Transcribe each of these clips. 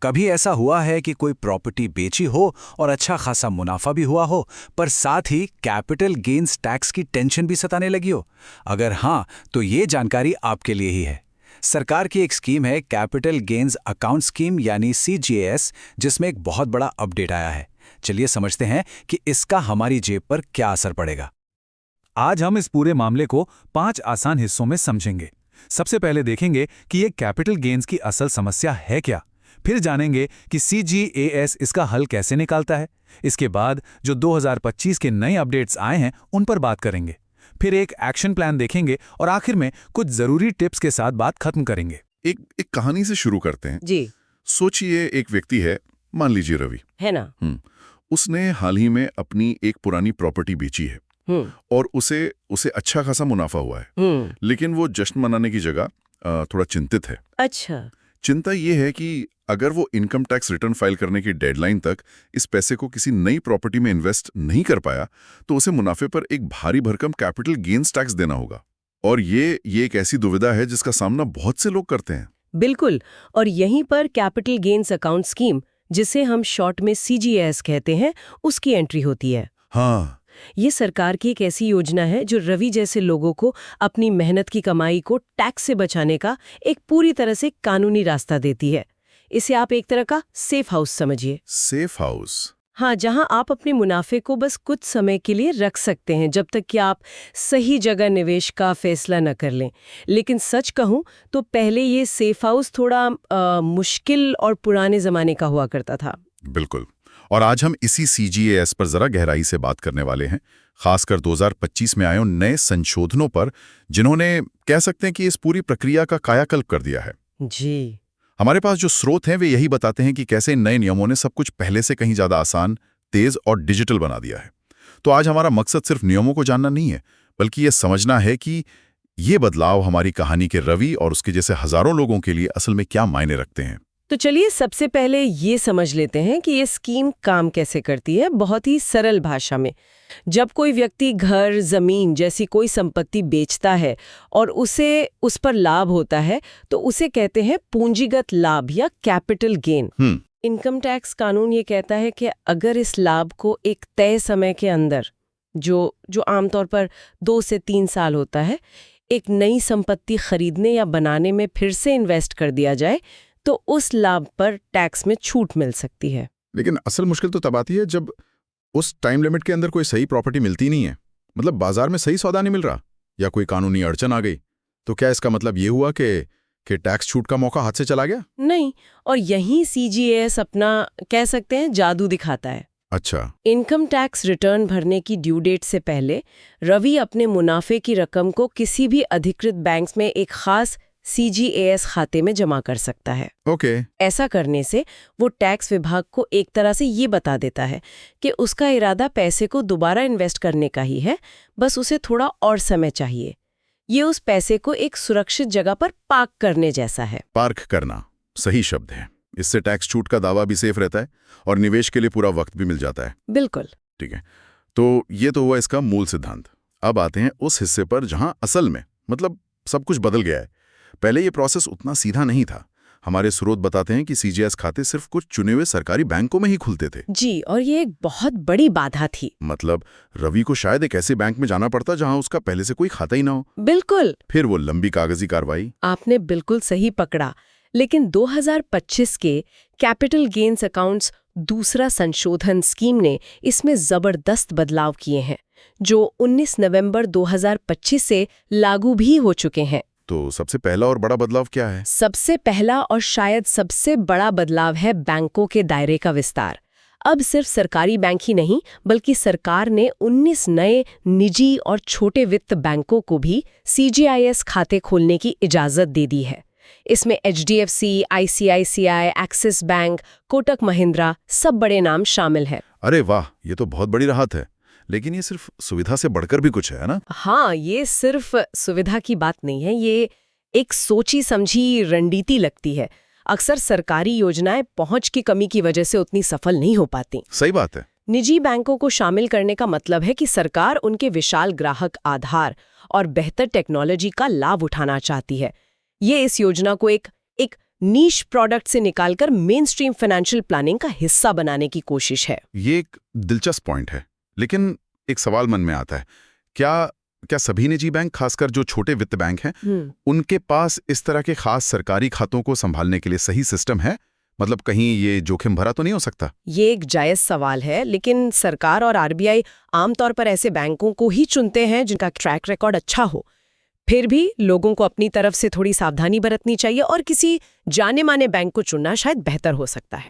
कभी ऐसा हुआ है कि कोई प्रॉपर्टी बेची हो और अच्छा खासा मुनाफा भी हुआ हो, पर साथ ही कैपिटल गेन्स टैक्स की टेंशन भी सताने लगी हो? अगर हाँ, तो ये जानकारी आपके लिए ही है। सरकार की एक स्कीम है कैपिटल गेन्स अकाउंट स्कीम यानी CGAS, जिसमें एक बहुत बड़ा अपडेट आया है। चलिए समझते हैं कि इसका हमारी जेब पर क्या असर पड़ेगा। आज हम इस पूरे मामले को 5 आसान हिस्सों में समझेंगे। सबसे पहले देखेंगे कि ये कैपिटल गेन्स की असल समस्या है क्या। फिर जानेंगे कि CGAS इसका हल कैसे निकालता है। इसके बाद जो 2025 के नए अपडेट्स आए हैं उन पर बात करेंगे। फिर एक एक्शन प्लान देखेंगे और आखिर में कुछ जरूरी टिप्स के साथ बात खत्म करेंगे। एक कहानी से शुरू करते हैं। जी। सोचिए एक व्यक्ति है, मान लीजिए रवि, है ना। उसने हाल ही में अपनी एक पुरानी प्रॉपर्टी बेची है और उसे अच्छा खासा मुनाफा हुआ है। लेकिन वो जश्न मनाने की जगह थोड़ा चिंतित है। अच्छा। चिंता ये है कि अगर वो इनकम टैक्स रिटर्न फाइल करने की डेडलाइन तक इस पैसे को किसी नई प्रॉपर्टी में इन्वेस्ट नहीं कर पाया तो उसे मुनाफे पर एक भारी भरकम कैपिटल गेन्स टैक्स देना होगा। और ये एक ऐसी दुविधा है जिसका सामना बहुत से लोग करते हैं। बिल्कुल। और यहीं पर कैपिटल गेन्स अकाउंट स्कीम, जिसे हम शॉर्ट में CGAS कहते हैं, उसकी एंट्री होती है। हाँ, ये सरकार की एक ऐसी योजना है जो रवि जैसे लोगों को अपनी मेहनत की कमाई को टैक्स से बचाने का एक पूरी तरह से कानूनी रास्ता देती है। इसे आप एक तरह का सेफ हाउस समझिए। Safe house. हाँ, जहां आप अपने मुनाफे को बस कुछ समय के लिए रख सकते हैं, जब तक कि आप सही जगह निवेश का फैसला न कर लें। लेकिन सच कहूं तो पहले ये सेफ हाउस थोड़ा मुश्किल और पुराने जमाने का हुआ करता था। बिल्कुल। और आज हम इसी CGAS पर जरा गहराई से बात करने वाले हैं, खासकर 2025 में आए उन नए संशोधनों पर जिन्होंने कह सकते हैं कि इस पूरी प्रक्रिया का कायाकल्प कर दिया है। जी। हमारे पास जो स्रोत हैं वे यही बताते हैं कि कैसे इन नए नियमों ने सब कुछ पहले से कहीं ज्यादा आसान, तेज और डिजिटल बना दिया है। तो आज हमारा मकसद सिर्फ नियमों को जानना नहीं है, बल्कि ये समझना है कि ये बदलाव हमारी कहानी के रवि और उसके जैसे हजारों लोगों के लिए असल में क्या मायने रखते हैं। तो चलिए सबसे पहले ये समझ लेते हैं कि ये स्कीम काम कैसे करती है, बहुत ही सरल भाषा में। जब कोई व्यक्ति घर, जमीन जैसी कोई संपत्ति बेचता है और उसे उस पर लाभ होता है, तो उसे कहते हैं पूंजीगत लाभ या कैपिटल गेन। इनकम टैक्स कानून ये कहता है कि अगर इस लाभ को एक तय समय के अंदर, जो आमतौर पर 2 से 3 साल होता है, एक नई संपत्ति खरीदने या बनाने में फिर से इन्वेस्ट कर दिया जाए, तो उस लाभ पर टैक्स में छूट मिल सकती है। लेकिन असल मुश्किल तो तब आती है जब उस टाइम लिमिट के अंदर कोई सही प्रॉपर्टी मिलती नहीं है। मतलब बाजार में सही सौदा नहीं मिल रहा या कोई कानूनी अड़चन आ गई। तो क्या इसका मतलब ये हुआ कि टैक्स छूट का मौका हाथ से चला गया? नहीं, और यहीं CGAS अपना, कह सकते हैं, जादू दिखाता है। अच्छा। इनकम टैक्स रिटर्न भरने की ड्यू डेट से पहले रवि अपने मुनाफे की रकम को किसी भी अधिकृत बैंक में एक खास CGAS खाते में जमा कर सकता है। ओके। ऐसा करने से वो टैक्स विभाग को एक तरह से ये बता देता है कि उसका इरादा पैसे को दोबारा इन्वेस्ट करने का ही है, बस उसे थोड़ा और समय चाहिए। ये उस पैसे को एक सुरक्षित जगह पर पार्क करने जैसा है। पार्क करना सही शब्द है। इससे टैक्स छूट का दावा भी सेफ रहता है और निवेश के लिए पूरा वक्त भी मिल जाता है। बिल्कुल। ठीक है, तो ये तो हुआ इसका मूल सिद्धांत। अब आते हैं उस हिस्से पर जहां असल में मतलब सब कुछ बदल गया है। पहले ये प्रोसेस उतना सीधा नहीं था। हमारे स्रोत बताते हैं कि CGAS खाते सिर्फ कुछ चुने हुए सरकारी बैंकों में ही खुलते थे। जी, और ये एक बहुत बड़ी बाधा थी। मतलब रवि को शायद एक ऐसे बैंक में जाना पड़ता जहां उसका पहले से कोई खाता ही ना हो। बिल्कुल। फिर वो लंबी कागजी कार्रवाई। आपने बिल्कुल सही पकड़ा। लेकिन 2025 के कैपिटल गेन्स अकाउंट्स दूसरा संशोधन स्कीम ने इसमें जबरदस्त बदलाव किए हैं, जो 19 नवंबर 2025 से लागू भी हो चुके हैं। तो सबसे पहला और बड़ा बदलाव क्या है? सबसे पहला और शायद सबसे बड़ा बदलाव है बैंकों के दायरे का विस्तार। अब सिर्फ सरकारी बैंक ही नहीं, बल्कि सरकार ने 19 नए निजी और छोटे वित्त बैंकों को भी CGAS खाते खोलने की इजाजत दे दी है। इसमें HDFC, ICICI, axis bank, Kotak Mahindra, सब बड़े नाम शामिल हैं। अरे वाह, ये तो बहुत बड़ी राहत है। लेकिन ये सिर्फ सुविधा से बढ़कर भी कुछ है ना? हाँ, ये सिर्फ सुविधा की बात नहीं है, ये एक सोची समझी रणनीति लगती है। अक्सर सरकारी योजनाएं पहुंच की कमी की वजह से उतनी सफल नहीं हो पाती। सही बात है। निजी बैंकों को शामिल करने का मतलब है कि सरकार उनके विशाल ग्राहक आधार और बेहतर टेक्नोलॉजी का लाभ उठाना चाहती है। ये इस योजना को एक नीश प्रोडक्ट से निकालकर मेन स्ट्रीम फाइनेंशियल प्लानिंग का हिस्सा बनाने की कोशिश है। ये एक दिलचस्प पॉइंट है, लेकिन एक सवाल मन में आता है, क्या सभी निजी बैंक, खासकर जो छोटे वित्त बैंक हैं, उनके पास इस तरह के खास सरकारी खातों को संभालने के लिए सही सिस्टम है? मतलब कहीं ये जोखिम भरा तो नहीं हो सकता? ये एक जायज सवाल है, लेकिन सरकार और आरबीआई आमतौर पर ऐसे बैंकों को ही चुनते हैं जिनका ट्रैक रिकॉर्ड अच्छा हो। फिर भी लोगों को अपनी तरफ से थोड़ी सावधानी बरतनी चाहिए और किसी जाने माने बैंक को चुनना शायद बेहतर हो सकता है।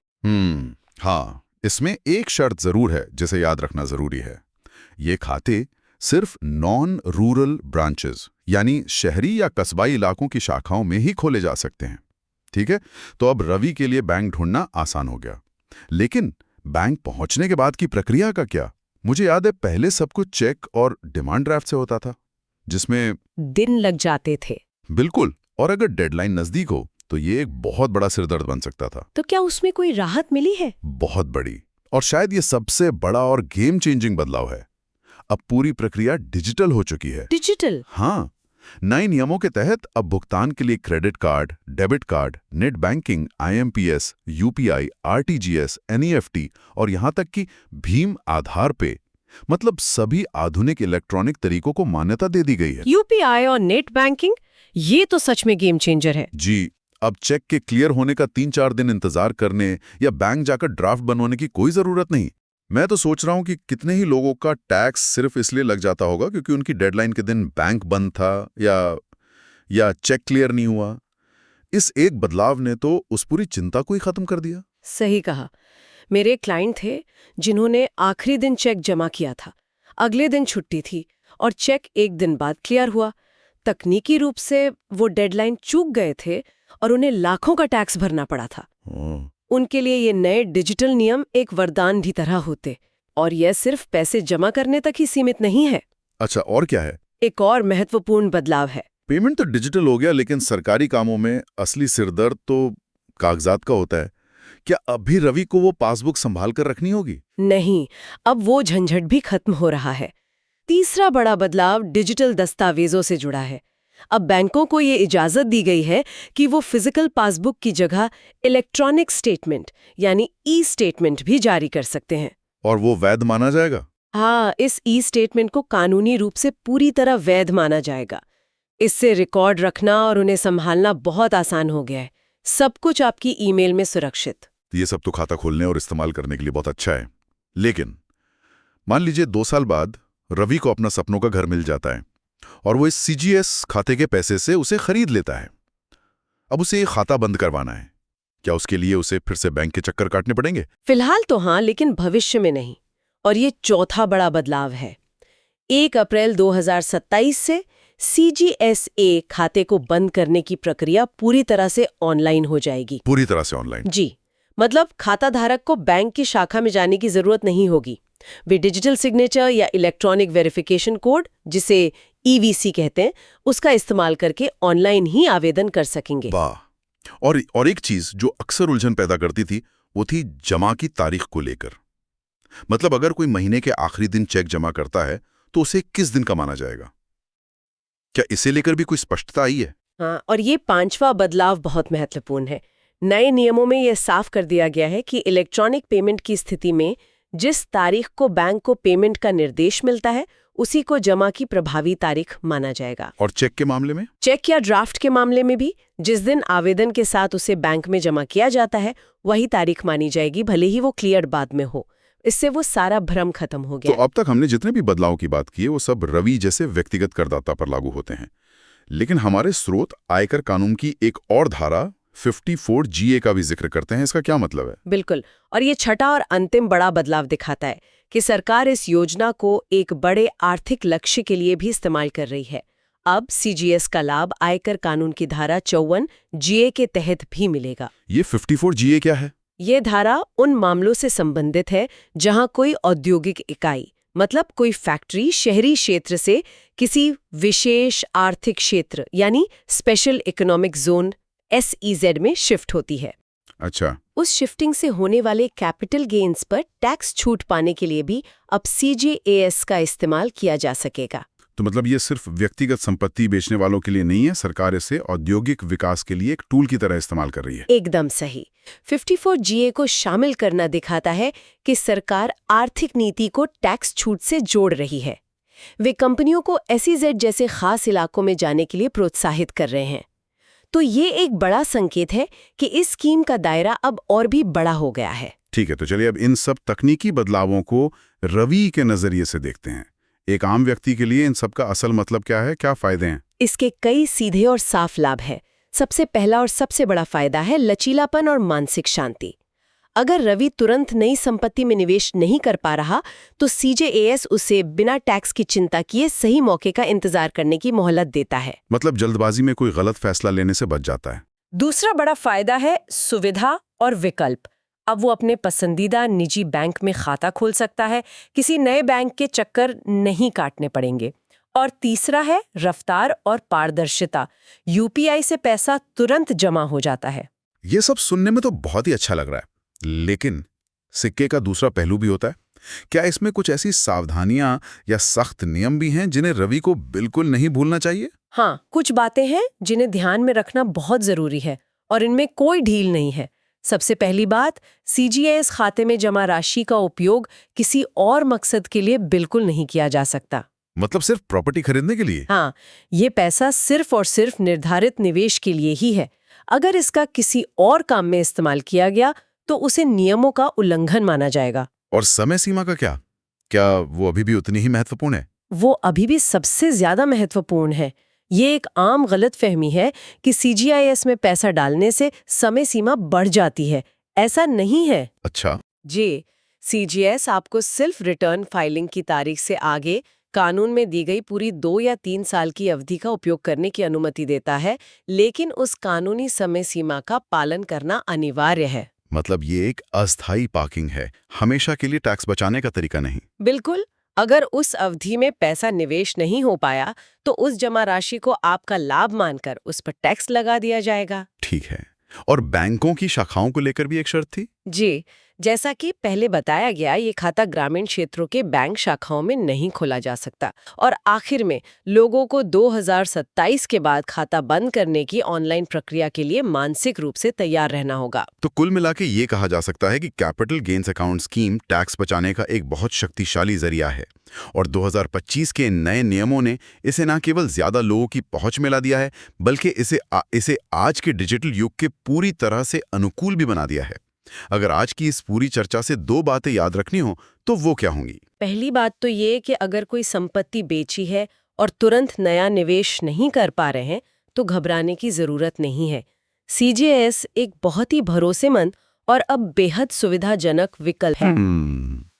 हाँ, इसमें एक शर्त जरूर है जिसे याद रखना जरूरी है। ये खाते सिर्फ नॉन रूरल ब्रांचेस यानी शहरी या कस्बाई इलाकों की शाखाओं में ही खोले जा सकते हैं। ठीक है, तो अब रवि के लिए बैंक ढूंढना आसान हो गया, लेकिन बैंक पहुंचने के बाद की प्रक्रिया का क्या? मुझे याद है पहले सब कुछ चेक और डिमांड ड्राफ्ट से होता था, जिसमें दिन लग जाते थे। बिल्कुल, और अगर डेडलाइन नजदीक हो तो ये एक बहुत बड़ा सिरदर्द बन सकता था। तो क्या उसमें कोई राहत मिली है? बहुत बड़ी, और शायद ये सबसे बड़ा और गेम चेंजिंग बदलाव है। अब पूरी प्रक्रिया डिजिटल हो चुकी है। डिजिटल? हाँ, नए नियमों के तहत अब भुगतान के लिए credit card, debit card, net banking, IMPS, UPI, RTGS, NEFT और यहां तक कि भीम आधार पे, मतलब सभी आधुनिक इलेक्ट्रॉनिक तरीकों को मान्यता दे दी गई है। UPI और नेट बैंकिंग, ये तो सच में गेम चेंजर है। जी, अब चेक के क्लियर होने का 3-4 दिन इंतजार करने या बैंक जाकर ड्राफ्ट बनवाने की कोई जरूरत नहीं। मैं तो सोच रहा हूं कि कितने ही लोगों का टैक्स सिर्फ इसलिए लग जाता होगा क्योंकि उनकी डेडलाइन के दिन बैंक बंद था या चेक क्लियर नहीं हुआ। इस एक बदलाव ने तो उस पूरी चिंता को ही खत्म कर दिया। सही कहा। मेरे एक क्लाइंट थे जिन्होंने आखिरी दिन चेक जमा किया था, अगले दिन छुट्टी थी और चेक एक दिन बाद क्लियर हुआ। तकनीकी रूप से वो डेडलाइन चूक गए थे और उन्हें लाखों का टैक्स भरना पड़ा था। उनके लिए ये नए डिजिटल नियम एक वरदान की तरह होते, और यह सिर्फ पैसे जमा करने तक ही सीमित नहीं है। अच्छा, और क्या है? एक और महत्वपूर्ण बदलाव है। पेमेंट तो डिजिटल हो गया, लेकिन सरकारी कामों में असली सिरदर्द तो कागजात का होता है। क्या अभी रवि को वो पासबुक संभाल कर रखनी होगी? नहीं, अब वो झंझट भी खत्म हो रहा है। तीसरा बड़ा बदलाव डिजिटल दस्तावेजों से जुड़ा है। अब बैंकों को ये इजाजत दी गई है कि वो फिजिकल पासबुक की जगह इलेक्ट्रॉनिक स्टेटमेंट यानी ई-स्टेटमेंट भी जारी कर सकते हैं। और वो वैध माना जाएगा? हाँ, इस ई-स्टेटमेंट को कानूनी रूप से पूरी तरह वैध माना जाएगा। इससे रिकॉर्ड रखना और उन्हें संभालना बहुत आसान हो गया है। सब कुछ आपकी ईमेल में सुरक्षित। ये सब तो खाता खोलने और इस्तेमाल करने के लिए बहुत अच्छा है, लेकिन मान लीजिए 2 साल बाद रवि को अपना सपनों का घर मिल जाता है और वो इस CGS खाते के पैसे से उसे खरीद लेता है। अब उसे ये खाता बंद करवाना है। क्या उसके लिए उसे फिर से बैंक के चक्कर काटने पड़ेंगे? फिलहाल तो हाँ, लेकिन भविष्य में नहीं। और ये चौथा बड़ा बदलाव है। 1 अप्रैल 2027 से CGSA खाते को बंद करने की प्रक्रिया पूरी तरह से ऑनलाइन हो जाएगी। पूरी तरह से ऑनलाइन? जी, मतलब खाता धारक को बैंक की शाखा में जाने की जरूरत नहीं होगी। वे डिजिटल सिग्नेचर या इलेक्ट्रॉनिक वेरिफिकेशन कोड, जिसे EVC कहते हैं, उसका इस्तेमाल करके ऑनलाइन ही आवेदन कर सकेंगे। वाह! और एक चीज जो अक्सर उलझन पैदा करती थी, वो थी जमा की तारीख को लेकर। मतलब अगर कोई महीने के आखिरी दिन चेक जमा करता है तो उसे किस दिन का माना जाएगा? क्या इसे लेकर भी कोई स्पष्टता आई है? हाँ, और ये 5वां बदलाव बहुत महत्वपूर्ण है। नए नियमों में यह साफ कर दिया गया है कि इलेक्ट्रॉनिक पेमेंट की स्थिति में जिस तारीख को बैंक को पेमेंट का निर्देश मिलता है, उसी को जमा की प्रभावी तारीख माना जाएगा। और चेक के मामले में? चेक या ड्राफ्ट के मामले में भी जिस दिन आवेदन के साथ उसे बैंक में जमा किया जाता है, वही तारीख मानी जाएगी, भले ही वो क्लियर बाद में हो। इससे वो सारा भ्रम खत्म हो गया। तो अब तक हमने जितने भी बदलाव की बात की है वो सब रवि जैसे व्यक्तिगत करदाता पर लागू होते हैं, लेकिन हमारे स्रोत आयकर कानून की एक और धारा 54GA का भी जिक्र करते हैं। इसका क्या मतलब है? बिल्कुल, और ये छठा और अंतिम बड़ा बदलाव दिखाता है कि सरकार इस योजना को एक बड़े आर्थिक लक्ष्य के लिए भी इस्तेमाल कर रही है। अब CGS का लाभ आयकर कानून की धारा 54GA के तहत भी मिलेगा। ये 54GA क्या है? ये धारा उन मामलों से संबंधित है जहां कोई औद्योगिक इकाई, मतलब कोई फैक्ट्री, शहरी क्षेत्र से किसी विशेष आर्थिक क्षेत्र यानी स्पेशल इकोनॉमिक जोन SEZ में शिफ्ट होती है। अच्छा, उस शिफ्टिंग से होने वाले कैपिटल गेन्स पर टैक्स छूट पाने के लिए भी अब CGAS का इस्तेमाल किया जा सकेगा। तो मतलब ये सिर्फ व्यक्तिगत संपत्ति बेचने वालों के लिए नहीं है, सरकार इसे औद्योगिक विकास के लिए एक टूल की तरह इस्तेमाल कर रही है। एकदम सही। 54GA को शामिल करना दिखाता है कि सरकार आर्थिक नीति को टैक्स छूट से जोड़ रही है। वे कंपनियों को SEZ जैसे खास इलाकों में जाने के लिए प्रोत्साहित कर रहे हैं। तो ये एक बड़ा संकेत है कि इस स्कीम का दायरा अब और भी बड़ा हो गया है। ठीक है, तो चलिए अब इन सब तकनीकी बदलावों को रवि के नजरिए से देखते हैं। एक आम व्यक्ति के लिए इन सब का असल मतलब क्या है, क्या फायदे हैं? इसके कई सीधे और साफ लाभ हैं। सबसे पहला और सबसे बड़ा फायदा है लचीलापन और मानसिक शांति। अगर रवि तुरंत नई संपत्ति में निवेश नहीं कर पा रहा, तो CJAS उसे बिना टैक्स की चिंता किए सही मौके का इंतजार करने की मोहलत देता है। मतलब जल्दबाजी में कोई गलत फैसला लेने से बच जाता है। दूसरा बड़ा फायदा है सुविधा और विकल्प। अब वो अपने पसंदीदा निजी बैंक में खाता खोल सकता है, किसी नए बैंक के चक्कर नहीं काटने पड़ेंगे। और तीसरा है रफ्तार और पारदर्शिता। UPI से पैसा तुरंत जमा हो जाता है। ये सब सुनने में तो बहुत ही अच्छा लग रहा है, लेकिन सिक्के का दूसरा पहलू भी होता है। क्या इसमें कुछ ऐसी सावधानियां या सख्त नियम भी हैं जिन्हें रवि को बिल्कुल नहीं भूलना चाहिए? हाँ, कुछ बातें हैं जिन्हें ध्यान में रखना बहुत जरूरी है और इनमें कोई ढील नहीं है। सबसे पहली बात, CJAS खाते में जमा राशि का उपयोग किसी और मकसद के लिए बिल्कुल नहीं किया जा सकता। मतलब सिर्फ प्रॉपर्टी खरीदने के लिए? हाँ, ये पैसा सिर्फ और सिर्फ निर्धारित निवेश के लिए ही है। अगर इसका किसी और काम में इस्तेमाल किया गया तो उसे नियमों का उल्लंघन माना जाएगा। और समय सीमा का क्या? क्या वो अभी भी उतनी ही महत्वपूर्ण है? वो अभी भी सबसे ज्यादा महत्वपूर्ण है। ये एक आम गलतफहमी है कि CJIS में पैसा डालने से समय सीमा बढ़ जाती है। ऐसा नहीं है। अच्छा। जी, CJS आपको सिर्फ रिटर्न फाइलिंग की तारीख से आगे कानून में दी गई पूरी 2 या 3 साल की अवधि का उपयोग करने की अनुमति देता है, लेकिन उस कानूनी समय सीमा का पालन करना अनिवार्य है। मतलब ये एक अस्थायी पार्किंग है, हमेशा के लिए टैक्स बचाने का तरीका नहीं। बिल्कुल। अगर उस अवधि में पैसा निवेश नहीं हो पाया तो उस जमा राशि को आपका लाभ मानकर उस पर टैक्स लगा दिया जाएगा। ठीक है। और बैंकों की शाखाओं को लेकर भी एक शर्त थी? जी, जैसा कि पहले बताया गया, ये खाता ग्रामीण क्षेत्रों के बैंक शाखाओं में नहीं खोला जा सकता। और आखिर में लोगों को 2027 के बाद खाता बंद करने की ऑनलाइन प्रक्रिया के लिए मानसिक रूप से तैयार रहना होगा। तो कुल मिला के ये कहा जा सकता है कि capital gains account scheme tax बचाने का एक बहुत शक्तिशाली जरिया है। और 2025 के नए नियमों ने इसे न केवल ज्यादा लोगों की पहुंच में ला दिया है, बल्कि इसे आज के डिजिटल युग के पूरी तरह से अनुकूल भी बना दिया है। अगर आज की इस पूरी चर्चा से 2 बातें याद रखनी हो तो वो क्या होंगी? पहली बात तो ये कि अगर कोई संपत्ति बेची है और तुरंत नया निवेश नहीं कर पा रहे हैं तो घबराने की जरूरत नहीं है। CJAS एक बहुत ही भरोसेमंद और अब बेहद सुविधाजनक विकल्प है।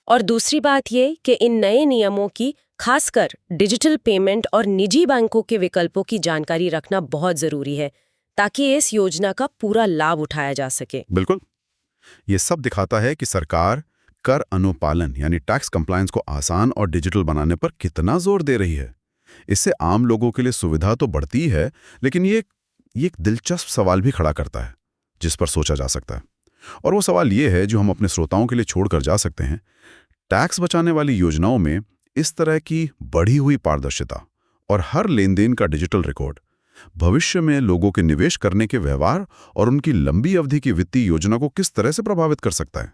और दूसरी बात ये कि इन नए नियमों की खासकर डिजिटल पेमेंट और निजी बैंकों के विकल्पों की जानकारी रखना बहुत जरूरी है, ताकि इस योजना का पूरा लाभ उठाया जा सके। बिल्कुल। ये सब दिखाता है कि सरकार कर अनुपालन यानी टैक्स कंप्लायंस को आसान और डिजिटल बनाने पर कितना जोर दे रही है। इससे आम लोगों के लिए सुविधा तो बढ़ती है, लेकिन ये एक दिलचस्प सवाल भी खड़ा करता है जिस पर सोचा जा सकता है। और वो सवाल ये है जो हम अपने श्रोताओं के लिए छोड़कर जा सकते हैं। टैक्स बचाने वाली योजनाओं में इस तरह की बढ़ी हुई पारदर्शिता और हर लेनदेन का डिजिटल रिकॉर्ड भविष्य में लोगों के निवेश करने के व्यवहार और उनकी लंबी अवधि की वित्तीय योजना को किस तरह से प्रभावित कर सकता है?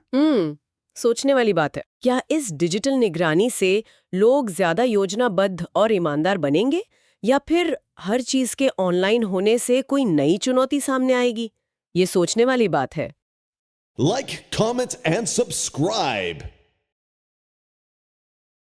सोचने वाली बात है। क्या इस डिजिटल निगरानी से लोग ज्यादा योजनाबद्ध और ईमानदार बनेंगे, या फिर हर चीज के ऑनलाइन होने से कोई नई चुनौती सामने आएगी? ये सोचने वाली बात है। Like, comment, and subscribe.